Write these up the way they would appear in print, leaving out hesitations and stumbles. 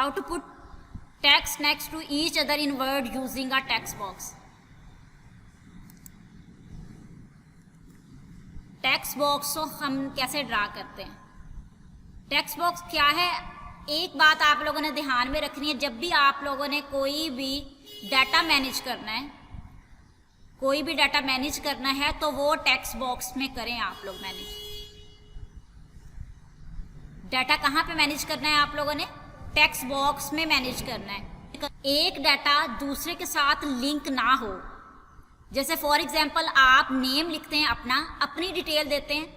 How to put text next to each other in word using a text box. Text box को हम कैसे draw करते हैं? Text box क्या है? एक बात आप लोगों ने ध्यान में रखनी है, जब भी आप लोगों ने कोई भी डाटा मैनेज करना है, तो वो टेक्स्ट बॉक्स में करें आप लोग मैनेज। डाटा कहाँ पे मैनेज करना है आप लोगों ने? टेक्स्ट बॉक्स में मैनेज करना है। एक डाटा दूसरे के साथ लिंक ना हो। जैसे फॉर एग्जांपल आप नेम लिखते हैं, अपनी डिटेल देते हैं,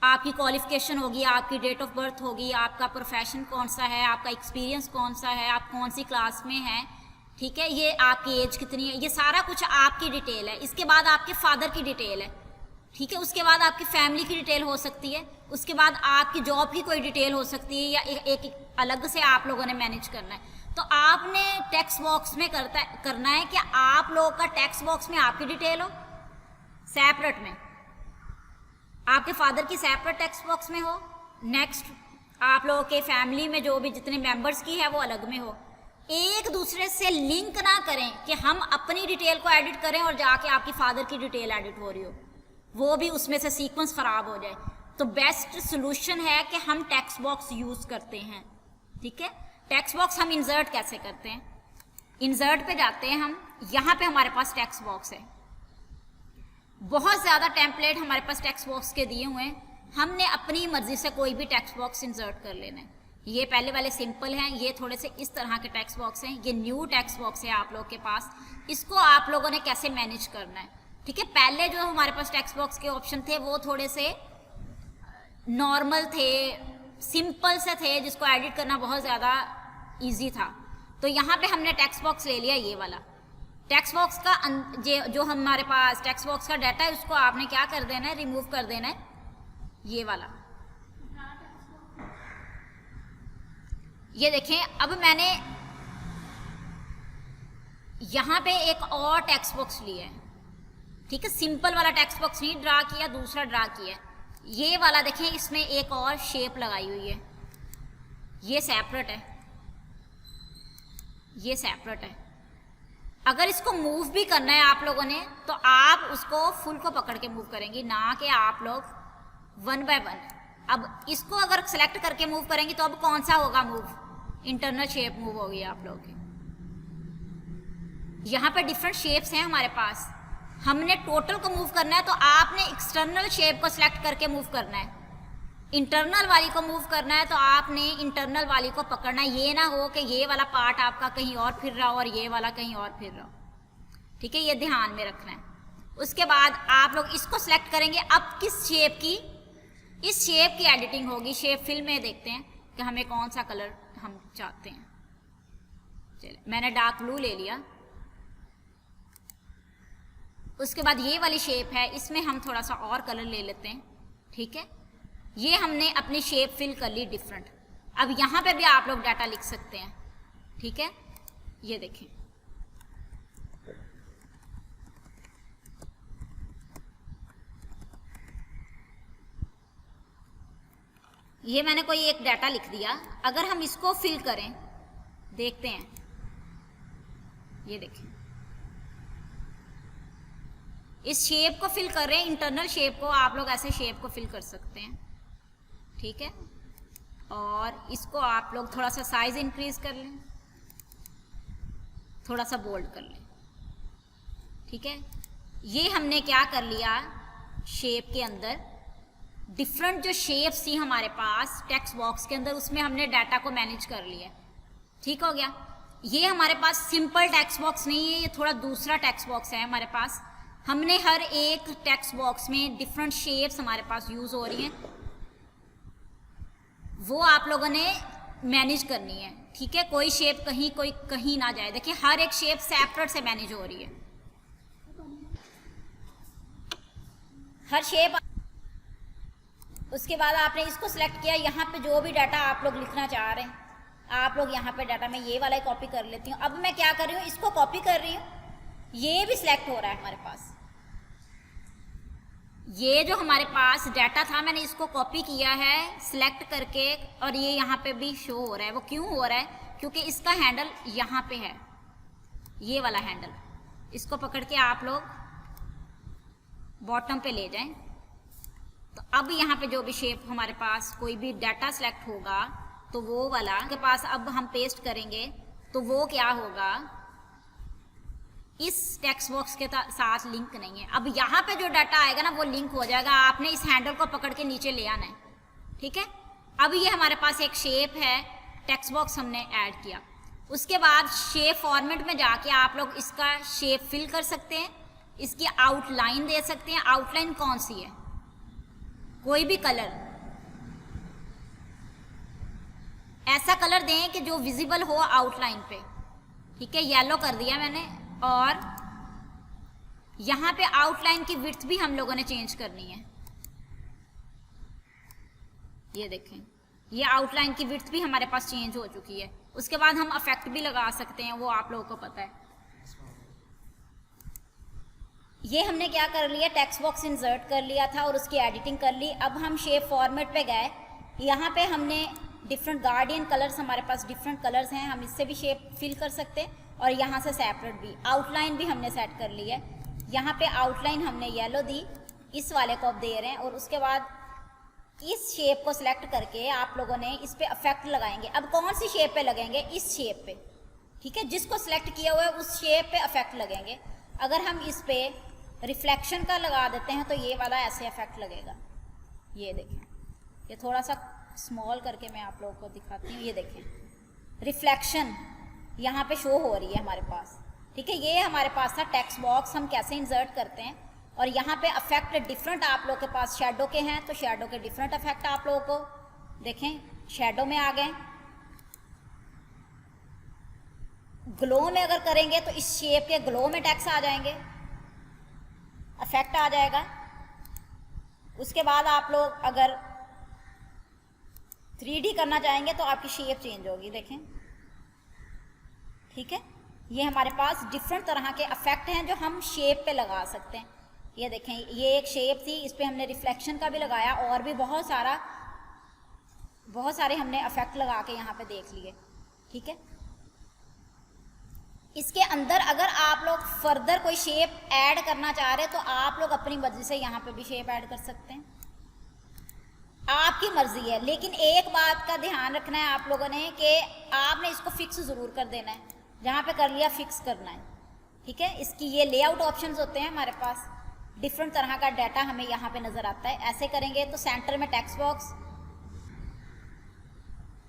आपकी क्वालिफिकेशन होगी, आपकी डेट ऑफ बर्थ होगी, आपका प्रोफेशन कौन सा है, आपका एक्सपीरियंस कौन सा है, आप कौन सी क्लास में हैं, ठीक है, ये आपकी एज कितनी है, ये सारा कुछ आपकी डिटेल है। इसके बाद आपके फादर की डिटेल है, ठीक है, उसके बाद आपकी फैमिली की डिटेल हो सकती है, उसके बाद आपकी जॉब की कोई डिटेल हो सकती है, या एक अलग से आप लोगों ने मैनेज करना है। तो आपने टेक्स्ट बॉक्स में करना है कि आप लोगों का टेक्स्ट बॉक्स में आपकी डिटेल हो सेपरेट में, आपके फादर की सेपरेट टेक्स्ट बॉक्स में हो, नेक्स्ट आप लोगों के फैमिली में जो भी जितने मेंबर्स की है वो अलग में हो। एक दूसरे से लिंक ना करें कि हम अपनी डिटेल को एडिट करें और जाके आपकी फादर की डिटेल एडिट हो रही हो, वो भी उसमें से सीक्वेंस खराब हो जाए। तो बेस्ट सोल्यूशन है कि हम टेक्स्ट बॉक्स यूज करते हैं, ठीक है। टेक्स्ट बॉक्स हम इंसर्ट कैसे करते हैं? इंसर्ट पे जाते हैं हम, यहाँ पे हमारे पास टेक्स्ट बॉक्स है, बहुत ज़्यादा टेम्पलेट हमारे पास टेक्स्ट बॉक्स के दिए हुए हैं, हमने अपनी मर्जी से कोई भी टेक्स्ट बॉक्स इंसर्ट कर लेना है। ये पहले वाले सिंपल हैं, ये थोड़े से इस तरह के टेक्स्ट बॉक्स हैं, ये न्यू टेक्स्ट बॉक्स है आप लोग के पास, इसको आप लोगों ने कैसे मैनेज करना है, ठीक है। पहले जो हमारे पास टेक्स्ट बॉक्स के ऑप्शन थे वो थोड़े से नॉर्मल थे, सिंपल से थे, जिसको एडिट करना बहुत ज़्यादा इजी था। तो यहाँ पे हमने टेक्स्ट बॉक्स ले लिया, ये वाला टेक्स्ट बॉक्स का जो हमारे पास टेक्स्ट बॉक्स का डाटा है उसको आपने क्या कर देना है, रिमूव कर देना है, ये वाला। ये देखें, अब मैंने यहाँ पे एक और टेक्स्ट बॉक्स लिया है, ठीक है, सिंपल वाला टेक्स्ट बॉक्स नहीं ड्रा किया, दूसरा ड्रा किया। ये वाला देखें, इसमें एक और शेप लगाई हुई है, ये सेपरेट है, ये सेपरेट है। अगर इसको मूव भी करना है आप लोगों ने तो आप उसको फुल को पकड़ के मूव करेंगे, ना कि आप लोग वन बाय वन। अब इसको अगर सेलेक्ट करके मूव करेंगे तो अब कौन सा होगा मूव? इंटरनल शेप मूव होगी आप लोगों की। यहाँ पे डिफरेंट शेप्स हैं हमारे पास, हमने टोटल को मूव करना है तो आपने एक्सटर्नल शेप को सिलेक्ट करके मूव करना है, इंटरनल वाली को मूव करना है तो आपने इंटरनल वाली को पकड़ना है। ये ना हो कि ये वाला पार्ट आपका कहीं और फिर रहा हो और ये वाला कहीं और फिर रहा हो, ठीक है, ये ध्यान में रखना है। उसके बाद आप लोग इसको सिलेक्ट करेंगे। अब किस शेप की, इस शेप की एडिटिंग होगी। शेप फिल में देखते हैं कि हमें कौन सा कलर हम चाहते हैं। चलिए, मैंने डार्क ब्लू ले लिया। उसके बाद ये वाली शेप है, इसमें हम थोड़ा सा और कलर ले लेते हैं, ठीक है। ये हमने अपनी शेप फिल कर ली डिफरेंट। अब यहाँ पे भी आप लोग डाटा लिख सकते हैं, ठीक है। ये देखें, ये मैंने कोई एक डाटा लिख दिया। अगर हम इसको फिल करें, देखते हैं, ये देखें, इस शेप को फिल कर रहे हैं, इंटरनल शेप को। आप लोग ऐसे शेप को फिल कर सकते हैं, ठीक है। और इसको आप लोग थोड़ा सा साइज इंक्रीज कर लें, थोड़ा सा बोल्ड कर लें, ठीक है। ये हमने क्या कर लिया, शेप के अंदर डिफरेंट जो शेप्स थी हमारे पास टेक्स्ट बॉक्स के अंदर, उसमें हमने डाटा को मैनेज कर लिया, ठीक हो गया। ये हमारे पास सिंपल टेक्स्ट बॉक्स नहीं है, ये थोड़ा दूसरा टेक्स्ट बॉक्स है हमारे पास। हमने हर एक टेक्स्ट बॉक्स में डिफरेंट शेप्स हमारे पास यूज हो रही हैं, वो आप लोगों ने मैनेज करनी है, ठीक है। कोई शेप कहीं कोई कहीं ना जाए। देखिए, हर एक शेप सेपरेट से मैनेज हो रही है, हर शेप। उसके बाद आपने इसको सिलेक्ट किया, यहाँ पे जो भी डाटा आप लोग लिखना चाह रहे हैं, आप लोग यहाँ पे डाटा में ये वाला कॉपी कर लेती हूँ। अब मैं क्या कर रही हूँ, इसको कॉपी कर रही हूँ, ये भी सिलेक्ट हो रहा है हमारे पास। ये जो हमारे पास डाटा था, मैंने इसको कॉपी किया है सिलेक्ट करके, और ये यहाँ पे भी शो हो रहा है। वो क्यों हो रहा है? क्योंकि इसका हैंडल यहाँ पे है, ये वाला हैंडल, इसको पकड़ के आप लोग बॉटम पे ले जाएं। तो अब यहाँ पे जो भी शेप हमारे पास कोई भी डाटा सेलेक्ट होगा तो वो वाला के पास अब हम पेस्ट करेंगे तो वो क्या होगा, इस टेक्स्ट बॉक्स के साथ लिंक नहीं है। अब यहाँ पे जो डाटा आएगा ना वो लिंक हो जाएगा, आपने इस हैंडल को पकड़ के नीचे ले आना है, ठीक है। अब ये हमारे पास एक शेप है, टेक्स्ट बॉक्स हमने ऐड किया, उसके बाद शेप फॉर्मेट में जाके आप लोग इसका शेप फिल कर सकते हैं, इसकी आउटलाइन दे सकते हैं। आउटलाइन कौन सी है, कोई भी कलर, ऐसा कलर दें कि जो विजिबल हो आउटलाइन पे, ठीक है। येलो कर दिया मैंने, और यहाँ पे आउटलाइन की विड्थ भी हम लोगों ने चेंज करनी है। ये देखें, ये आउटलाइन की विड्थ भी हमारे पास चेंज हो चुकी है। उसके बाद हम इफेक्ट भी लगा सकते हैं, वो आप लोगों को पता है। ये हमने क्या कर लिया, टेक्स्ट बॉक्स इंसर्ट कर लिया था और उसकी एडिटिंग कर ली। अब हम शेप फॉर्मेट पे गए, यहाँ पे हमने डिफरेंट गार्डियन कलर्स, हमारे पास डिफरेंट कलर्स हैं, हम इससे भी शेप फिल कर सकते हैं और यहाँ से सेपरेट भी। आउटलाइन भी हमने सेट कर ली है, यहाँ पे आउटलाइन हमने येलो दी, इस वाले को अब दे रहे हैं। और उसके बाद इस शेप को सिलेक्ट करके आप लोगों ने इस पे इफेक्ट लगाएंगे। अब कौन सी शेप पे लगेंगे, इस शेप पे, ठीक है, जिसको सिलेक्ट किया हुआ है उस शेप पे इफेक्ट लगेंगे। अगर हम इस पे रिफ्लेक्शन का लगा देते हैं तो ये वाला ऐसे इफेक्ट लगेगा। ये देखें, ये थोड़ा सा स्मॉल करके मैं आप लोगों को दिखाती हूँ। ये देखें, रिफ्लेक्शन यहाँ पे शो हो रही है हमारे पास, ठीक है। ये हमारे पास था टेक्स्ट बॉक्स, हम कैसे इंसर्ट करते हैं। और यहाँ पे इफेक्ट डिफरेंट आप लोग के पास शैडो के हैं, तो शैडो के डिफरेंट इफेक्ट आप लोगों को देखें, शैडो में आ गए। ग्लो में अगर करेंगे तो इस शेप के ग्लो में टेक्स्ट आ जाएंगे, इफेक्ट आ जाएगा। उसके बाद आप लोग अगर 3D करना चाहेंगे तो आपकी शेप चेंज होगी, देखें, ठीक है। ये हमारे पास डिफरेंट तरह के इफेक्ट हैं जो हम शेप पे लगा सकते हैं। ये देखें, ये एक शेप थी, इस पे हमने रिफ्लेक्शन का भी लगाया और भी बहुत सारे हमने इफेक्ट लगा के यहाँ पे देख लिए, ठीक है। इसके अंदर अगर आप लोग फर्दर कोई शेप ऐड करना चाह रहे तो आप लोग अपनी मर्जी से यहाँ पे भी शेप ऐड कर सकते हैं, आपकी मर्जी है। लेकिन एक बात का ध्यान रखना है आप लोगों ने कि आपने इसको फिक्स ज़रूर कर देना है, जहाँ पे कर लिया फिक्स करना है, ठीक है। इसकी ये लेआउट ऑप्शंस होते हैं हमारे पास, डिफरेंट तरह का डाटा हमें यहाँ पे नज़र आता है। ऐसे करेंगे तो सेंटर में टेक्स्ट बॉक्स,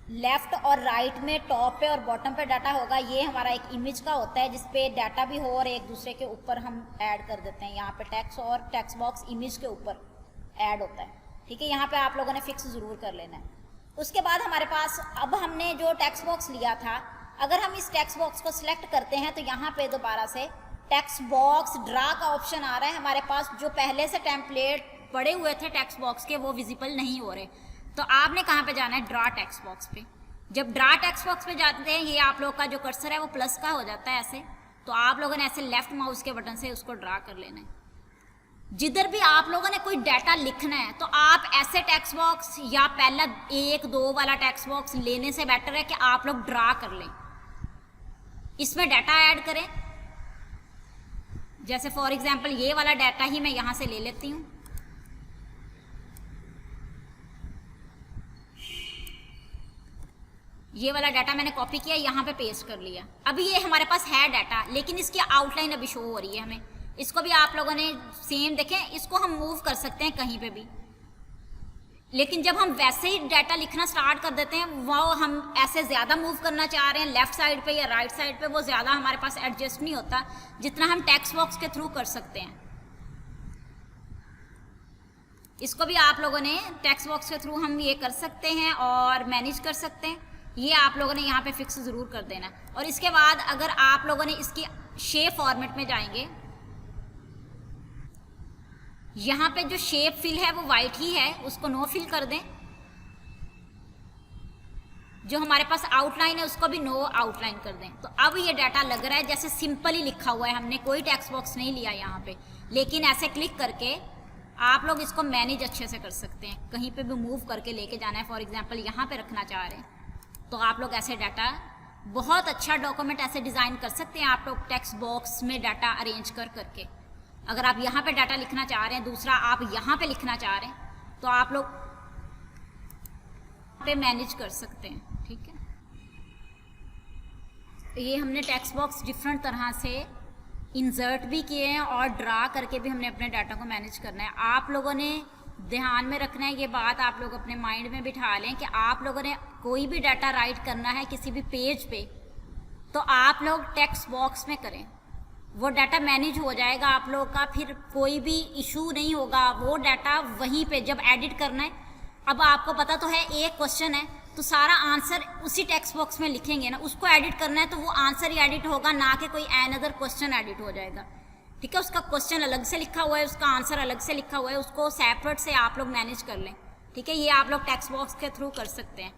लेफ्ट और राइट में टॉप पे और बॉटम पे डाटा होगा। ये हमारा एक इमेज का होता है जिसपे डाटा भी हो और एक दूसरे के ऊपर हम ऐड कर देते हैं। यहाँ पे टेक्स्ट और टेक्स्ट बॉक्स इमेज के ऊपर ऐड होता है, ठीक है। यहाँ पे आप लोगों ने फिक्स ज़रूर कर लेना है। उसके बाद हमारे पास अब हमने जो टेक्स्ट बॉक्स लिया था, अगर हम इस टेक्स्ट बॉक्स को सिलेक्ट करते हैं तो यहाँ पे दोबारा से टेक्स्ट बॉक्स ड्रा का ऑप्शन आ रहा है हमारे पास। जो पहले से टेम्पलेट पड़े हुए थे टेक्स्ट बॉक्स के वो विजिबल नहीं हो रहे, तो आपने कहाँ पे जाना है, ड्रा टेक्स्ट बॉक्स पे। जब ड्रा टेक्स्ट बॉक्स पे जाते हैं, ये आप लोग का जो कर्सर है वो प्लस का हो जाता है ऐसे, तो आप लोगों ने ऐसे लेफ्ट माउस के बटन से उसको ड्रा कर लेना है। जिधर भी आप लोगों ने कोई डाटा लिखना है तो आप ऐसे टेक्स्ट बॉक्स या पहला 1-2 वाला टेक्स्ट बॉक्स लेने से बेटर है कि आप लोग ड्रा कर लें, इसमें डाटा ऐड करें। जैसे फॉर एग्जांपल ये वाला डाटा ही मैं यहाँ से ले लेती हूँ, ये वाला डाटा मैंने कॉपी किया, यहाँ पे पेस्ट कर लिया। अभी ये हमारे पास है डाटा, लेकिन इसकी आउटलाइन अभी शो हो रही है हमें। इसको भी आप लोगों ने सेम देखें, इसको हम मूव कर सकते हैं कहीं पे भी, लेकिन जब हम वैसे ही डाटा लिखना स्टार्ट कर देते हैं, वो हम ऐसे ज़्यादा मूव करना चाह रहे हैं लेफ्ट साइड पे या राइट साइड पे, वो ज़्यादा हमारे पास एडजस्ट नहीं होता जितना हम टेक्स्ट बॉक्स के थ्रू कर सकते हैं। इसको भी आप लोगों ने टेक्स्ट बॉक्स के थ्रू हम ये कर सकते हैं और मैनेज कर सकते हैं। ये आप लोगों ने यहाँ पे फिक्स ज़रूर कर देना। और इसके बाद अगर आप लोगों ने इसकी शेप फॉर्मेट में जाएंगे, यहाँ पे जो शेप फिल है वो वाइट ही है, उसको नो फिल कर दें। जो हमारे पास आउटलाइन है उसको भी नो आउटलाइन कर दें। तो अब ये डाटा लग रहा है जैसे सिंपल ही लिखा हुआ है, हमने कोई टेक्स्ट बॉक्स नहीं लिया यहाँ पे, लेकिन ऐसे क्लिक करके आप लोग इसको मैनेज अच्छे से कर सकते हैं। कहीं पे भी मूव करके लेके जाना है, फॉर एग्जांपल यहाँ पे रखना चाह रहे हैं तो आप लोग ऐसे डाटा बहुत अच्छा डॉक्यूमेंट ऐसे डिज़ाइन कर सकते हैं आप लोग टेक्स्ट बॉक्स में डाटा अरेंज कर करके। अगर आप यहाँ पे डाटा लिखना चाह रहे हैं, दूसरा आप यहाँ पे लिखना चाह रहे हैं, तो आप लोग पे मैनेज कर सकते हैं। ठीक है, ये हमने टेक्स्ट बॉक्स डिफरेंट तरह से इंसर्ट भी किए हैं और ड्रा करके भी हमने अपने डाटा को मैनेज करना है। आप लोगों ने ध्यान में रखना है, ये बात आप लोग अपने माइंड में बिठा लें कि आप लोगों ने कोई भी डाटा राइट करना है किसी भी पेज पे, तो आप लोग टेक्स्ट बॉक्स में करें, वो डाटा मैनेज हो जाएगा आप लोगों का, फिर कोई भी इशू नहीं होगा। वो डाटा वहीं पे जब एडिट करना है, अब आपको पता तो है एक क्वेश्चन है तो सारा आंसर उसी टेक्स्ट बॉक्स में लिखेंगे ना, उसको एडिट करना है तो वो आंसर ही एडिट होगा, ना कि कोई अनदर क्वेश्चन एडिट हो जाएगा। ठीक है, उसका क्वेश्चन अलग से लिखा हुआ है, उसका आंसर अलग से लिखा हुआ है, उसको सेपरेट से आप लोग मैनेज कर लें। ठीक है, ये आप लोग टेक्स्ट बॉक्स के थ्रू कर सकते हैं।